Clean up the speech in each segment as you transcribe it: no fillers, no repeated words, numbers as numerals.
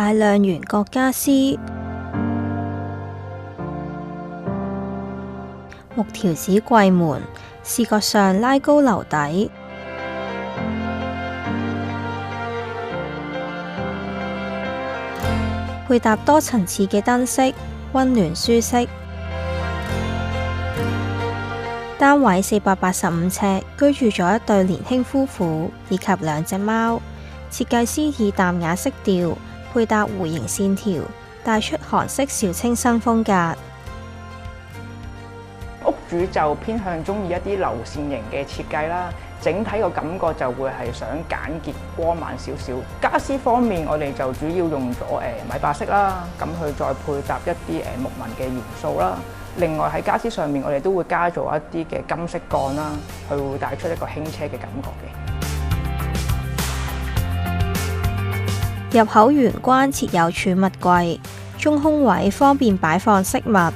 大量圓角家私，木條子櫃門，視覺上拉高樓底，配搭多層次嘅燈飾，溫暖舒適。單位485尺，居住咗一對年輕夫婦以及2隻貓。設計師以淡雅色調配搭弧形線條，帶出韓式小清新風格。屋主就偏向中意一啲流線型嘅設計啦，整體個感覺就會係想簡潔光猛少少。家私方面，我哋就主要用咗米白色啦，咁去再配搭一啲木紋嘅元素啦。另外喺家私上面，我哋都會加咗一啲嘅金色鋼啦，佢會帶出一個輕奢嘅感覺嘅。入口玄關設有儲物櫃，中空位方便擺放飾物。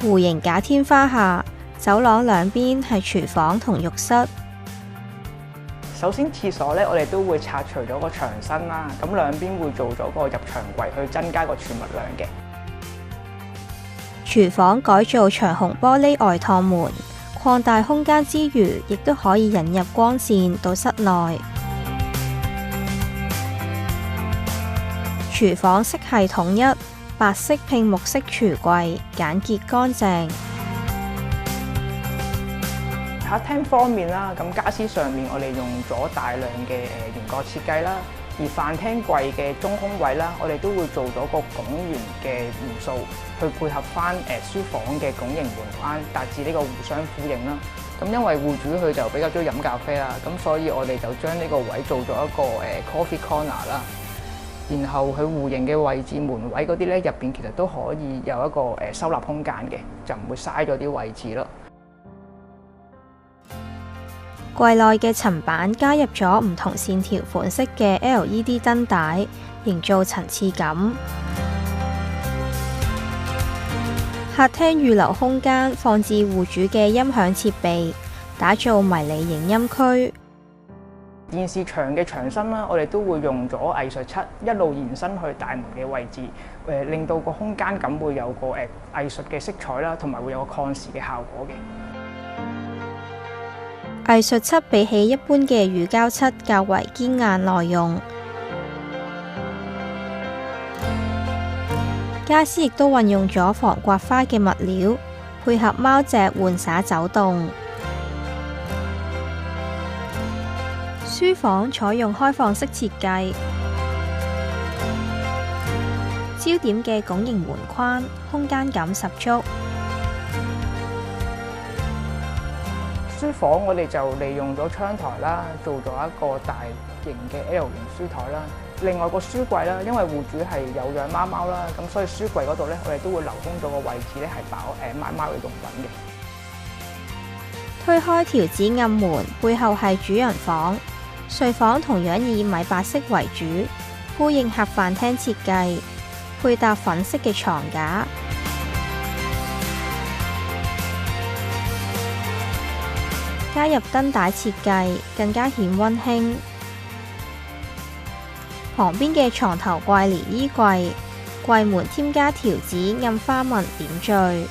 弧形假天花下，走廊兩邊係廚房同浴室。首先廁所咧，我哋都會拆除咗個牆身啦，咁兩邊會做咗個入牆櫃去增加個儲物量嘅。廚房改造長虹玻璃外趟門，擴大空間之餘，亦都可以引入光線到室內。廚房色系統一，白色拼木式櫥櫃，簡潔乾淨。客廳方面啦，咁家私上面我哋用咗大量嘅圓角設計啦。而飯廳櫃嘅中空位啦，我哋都會做咗個拱形嘅元素，去配合翻書房嘅拱形門框，達至呢個互相呼應啦。咁因為戶主佢就比較中意飲咖啡啦，咁所以我哋就將呢個位做咗一個coffee corner 啦。然後佢弧形嘅位置門位嗰啲咧，入邊其實都可以有一個收納空間嘅，就唔會嘥咗啲位置咯。櫃內嘅層板加入咗唔同線條款式嘅 LED 燈帶，營造層次感。客廳預留空間放置戶主嘅音響設備，打造迷你影音區。電視牆嘅牆身啦，我哋都會用咗藝術漆一路延伸去大門嘅位置，令到個空間感會有個藝術嘅色彩啦，同埋會有個抗時嘅效果嘅。藝術漆比起一般嘅乳膠漆較為堅硬耐用，家私亦都運用咗防刮花嘅物料，配合貓隻玩耍走動。書房採用開放式設計，焦點嘅拱形門框，空間感十足。書房我哋就利用咗窗台啦，做咗一個大型嘅 L 型書台啦。另外個書櫃啦，因為戶主係有養貓貓啦，咁所以書櫃嗰度咧，我哋都會留空咗個位置咧，係擺貓貓嘅用品嘅。推開條子暗門，背後係主人房。睡房同樣以米白色為主，呼應客飯廳設計，配搭粉色嘅床架。加入燈帶設計，更加顯溫馨。旁邊嘅床頭櫃連衣櫃，櫃門添加條子暗花紋點綴。